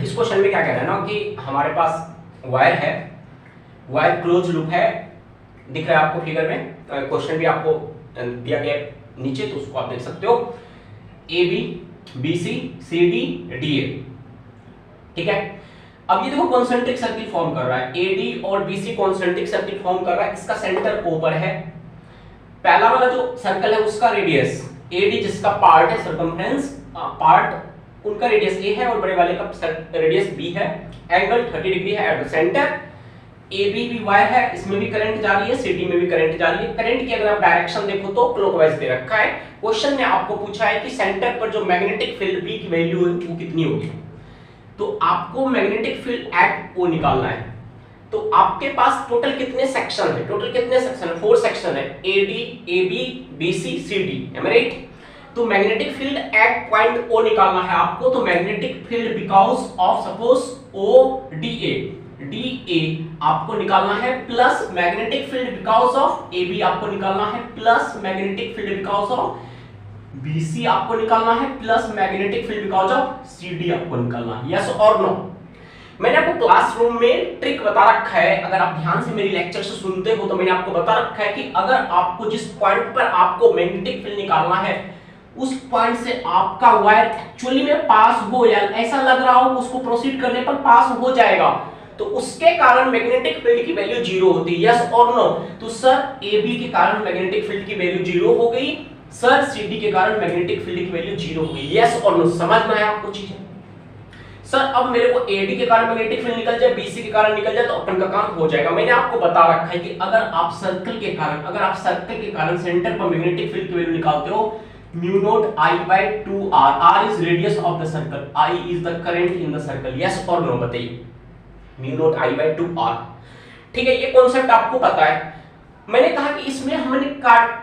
इस क्वेश्चन में क्या कह रहा है ना कि हमारे पास वायर है, वायर क्लोज लूप है, दिख रहा है आपको फिगर में, क्वेश्चन भी आपको दिया गया नीचे, तो उसको आप देख सकते हो। A B B C C D D A, ठीक है। अब ये देखो कॉन्सेंट्रिक सर्किल फॉर्म कर रहा है, ए डी और B C concentric circle form कर रहा है, इसका सेंटर ओ पर है। पहला वाला जो सर्कल है उसका रेडियस ए डी, जिसका पार्ट है सर्कमफ्रेंस पार्ट, उनका रेडियस ए है और बड़े वाले का रेडियस बी है। एंगल 30 डिग्री है at the centre. A B भी वायर है, इसमें भी करंट जा रही है, सी डी में भी करंट जा रही है। करंट की अगर आप डायरेक्शन देखो तो क्लॉकवाइज दे रखा है। क्वेश्चन ने आपको पूछा है कि सेंटर पर जो मैग्नेटिक फील्ड बी की वैल्यू है वो कितनी होगी, तो आपको मैग्नेटिक फील्ड एट ओ निकालना है। तो आपके पास टोटल कितने सेक्शन है, टोटल कितने सेक्शन है, 4 सेक्शन है, A D A B B C C D, M I right. तो magnetic field at point O निकालना है आपको। तो magnetic field because of suppose O D A आपको निकालना है, plus magnetic field because of A B आपको निकालना है, plus magnetic field because of B C आपको निकालना है, plus magnetic field because of C D आपको निकालना है। यस और नो? मैंने आपको क्लासरूम में ट्रिक बता रखा है, अगर आप ध्यान से मेरी लेक्चर से सुनते हो तो मैंने आपको बता रखा है कि अगर आपको जिस पॉइंट पर आपको मैग्नेटिक फील्ड निकालना है उस पॉइंट से आपका वायर एक्चुअली में पास हो या ऐसा लग रहा हो उसको प्रोसीड करने पर पास हो जाएगा, तो उसके कारण मैग्नेटिक फील्ड की वैल्यू 0 होती है। यस और नो? तो सर ए बी के कारण मैग्नेटिक फील्ड की वैल्यू 0 हो गई, सर सी डी के कारण मैग्नेटिक फील्ड की वैल्यू 0 हो गई। यस और नो? समझ में आया आपको चीजें? सर अब मेरे को ए डी के कारण मैग्नेटिक फील्ड निकल जाए, बी सी के कारण निकल जाए तो अपन का काम हो जाएगा। मैंने आपको बता रखा है कि अगर आप सर्कल के कारण सेंटर पर मैग्नेटिक फील्ड की वैल्यू निकालते हो, mu not I by 2 are, r is radius of the circle, I is the current in the circle. Yes और नो बताइए? Mu not I by 2 r, ठीक है। ये कॉन्सेप्ट आपको पता है। मैंने कहा कि इसमें हमने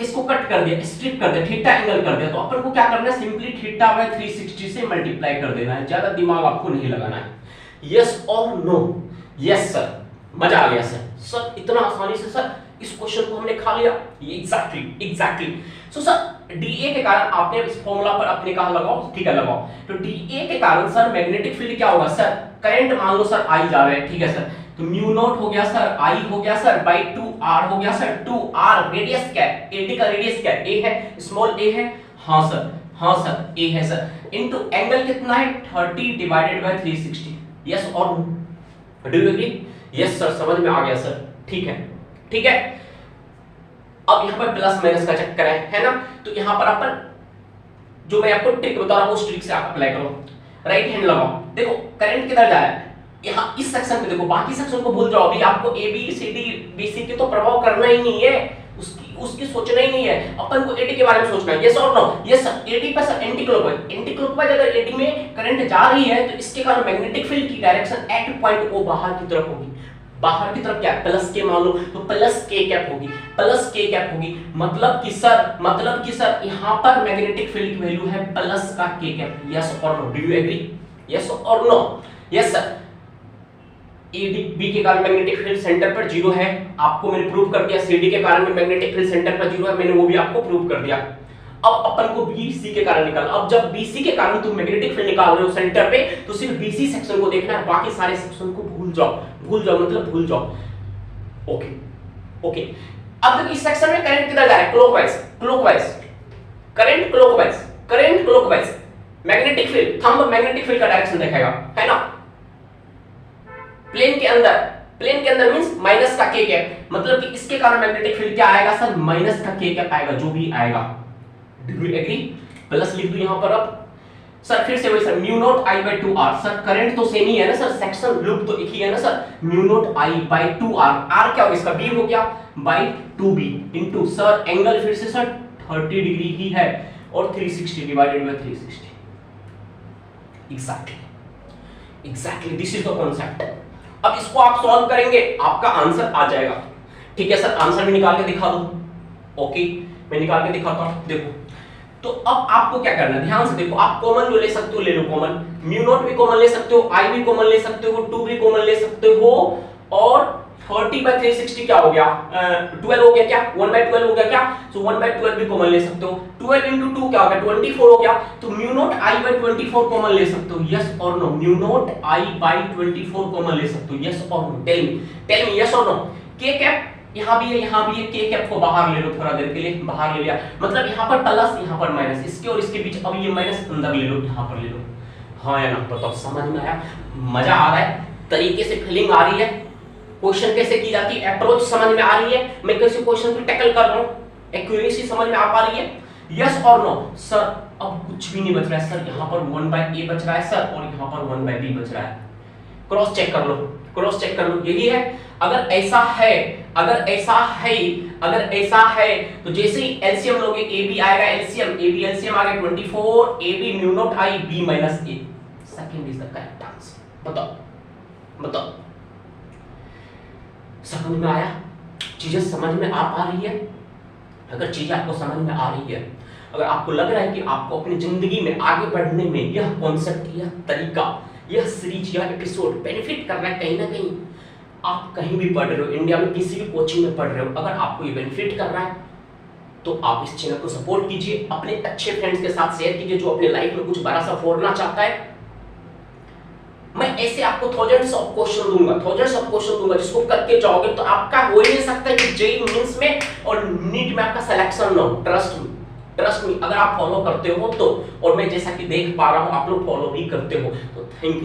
इसको कट कर दिया, स्ट्रिप कर दिया, थीटा एंगल कर दिया, तो अपन को क्या करना है, सिंपली थीटा बाय 360 से मल्टीप्लाई कर देना है, ज्यादा दिमाग आपको नहीं लगाना है। यस और नो? यस सर, मजा आ गया सर। सर इतना आसानी से सर इस क्वेश्चन को हमने खा लिया। ये एग्जैक्टली सो सर डीए के कारण आपने इस फॉर्मूला पर अपने कहा लगाओ, ठीक है लगाओ। तो डीए के कारण सर मैग्नेटिक फील्ड क्या होगा सर, करंट मान लो सर आई जा रहा है, ठीक है सर, तो म्यू नॉट हो गया सर, आई हो गया सर बाय 2 आर हो गया सर, 2 आर रेडियस क्या है, एडी का रेडियस क्या है, ए है, स्मॉल ए है, हाँ सर ए है सर, इनटू एंगल कितना है 30 डिवाइडेड बाय 360। यस और do you agree? Yes sir, समझ में आ गया सर, ठीक है। अब यहाँ पर प्लस माइनस का चक्कर है ना, तो यहाँ पर अपन जो मैं आपको ट्रिक बता रहा हूँ उस ट्रिक से आप अप्लाई करो। राइट हैंड लगाओ, देखो करंट किधर जा रहा है, यहाँ इस सेक्शन में देखो, बाकी सेक्शन को भूल जाओ। अभी आपको A B C D B C के तो प्रभाव करना ही नहीं है, उसकी सोचना ही नहीं है, अपन को एडी के बारे में सोचना है। यस और नो? Yes sir. एडी पर सर एंटी क्लॉकवाइज अगर एडी में करंट जा रही है तो इसके कारण मैग्नेटिक फील्ड की डायरेक्शन एट पॉइंट ओ बाहर की तरफ होगी। बाहर की तरफ क्या प्लस के मान लो, तो प्लस के कैप होगी, मतलब कि सर यहाँ पर मैग्नेटिक फील्ड की वैल्यू है प्लस का के कैप। यस और no? Do you agree? Yes और no? Yes sir. A B के कारण मैग्नेटिक फील्ड सेंटर पर 0 है, आपको मैंने प्रूव कर दिया। सी डी के कारण भी मैग्नेटिक फील्ड सेंटर पर 0 है, मैंने वो भी आपको प्रूव कर दिया। अब अपन को बी सी के कारण निकाल। अब जब बी सी के कारण तुम मैग्नेटिक फील्ड निकाल रहे हो सेंटर पे, तो सिर्फ बी सी सेक्शन को देखना है, बाकी सारे सेक्शन को भूल जाओ मतलब भूल जाओ। ओके। अब देखो इस सेक्शन में करंट किधर जा रहा है, clockwise, current clockwise. Magnetic field, thumb magnetic field का डायरेक्शन दिखाएगा, है ना, प्लेन के अंदर मींस माइनस का के कैप, मतलब कि इसके कारण मैग्नेटिक फील्ड क्या आएगा सर, माइनस का के कैप आएगा, जो भी आएगा। Do you agree? प्लस लिख दूं यहां पर। अब सर फिर से वही sir, mu not I by 2 R, sir current तो सेम ही है ना सर, सेक्शन लूप तो एक ही है ना sir, mu not I by 2 are, R क्या होगा इसका, बी हो गया, bye 2b into sir angle फिर से सर 30 डिग्री ही है और 360 divided by 360। Exactly this is the concept. अब इसको आप सॉल्व करेंगे, आपका आंसर आ जाएगा। ठीक है सर, आंसर भी निकाल के दिखा दूं। ओके, मैं निकाल के दिखाता हूं। देखो, तो अब आपको क्या करना है, ध्यान से देखो। आप कॉमन जो ले सकते हो ले लो, कॉमन म्यू नॉट भी कॉमन ले सकते हो, आई भी कॉमन ले सकते हो, 2 भी कॉमन ले सकते हो, और 30/360 क्या हो गया? 12 हो गया क्या? 1/12 हो गया क्या? तो 1/12 भी कॉमन ले सकते हो। 12 into 2 क्या हो गया? 24 हो गया। तो mu not I by 24 common ले सकते हो, यस और no? Mu not I by 24 common ले सकते हो, यस और नो? टेल मी यस और नो? के कैप यहाँ भी है, यहाँ भी है, के कैप को बाहर ले लो, थोड़ा देर के लिए बाहर ले लिया, मतलब यहाँ पर प्लस यहाँ पर माइनस, इसके और इसके बीच अब ये माइनस अंदर ले लो, यहाँ पर ले लो। हाँ या ना बताओ, समझ में आया? मजा आ रहा है? तरीके से फीलिंग आ रही है? क्वेश्चन कैसे की जाती है, अप्रोच समझ में आ रही है, मैं कैसे क्वेश्चन को टैकल कर रहा हूं, एक्यूरेसी समझ में आ पा रही है? यस और नो? सर अब कुछ भी नहीं बच रहा है सर, यहाँ पर 1/a बच रहा है सर और यहाँ पर 1/b बच रहा है। क्रॉस चेक कर लो, क्रॉस चेक कर लो, यही है। अगर ऐसा है, अगर ऐसा है, अगर ऐसा है तो जैसे ही एलसीएम लोगे ए बी आएगा, एलसीएम ए बी एलसीएम आ गया 24, A B mu not I B minus A, second is the correct answer. बताओ बताओ, समझ में आया? चीजें समझ में आ पा रही है? अगर चीजें आपको समझ में आ रही है, अगर आपको लग रहा है कि आपको अपनी जिंदगी में आगे बढ़ने में यह कॉन्सेप्ट, यह तरीका, यह सीरीज, यह एपिसोड बेनिफिट कर रहा है कहीं ना कहीं, आप कहीं भी पढ़ रहे हो, इंडिया में किसी भी कोचिंग में पढ़ रहे हो, अगर आपको ये बेनिफिट कर रहा है तो आप इस चैनल को सपोर्ट कीजिए, अपने अच्छे फ्रेंड्स के साथ शेयर कीजिए जो अपने लाइफ में कुछ बड़ा सा फोड़ना चाहता है। मैं ऐसे आपको थाउजेंड्स ऑफ क्वेश्चन दूंगा जिसको करके जाओगे तो आपका हो ही नहीं सकता कि जेईई मेंस में और नीट में आपका सिलेक्शन ना हो। ट्रस्ट मी, अगर आप फॉलो करते हो तो, और मैं जैसा कि देख पा रहा हूं आप लोग फॉलो भी करते हो, तो थैंक यू।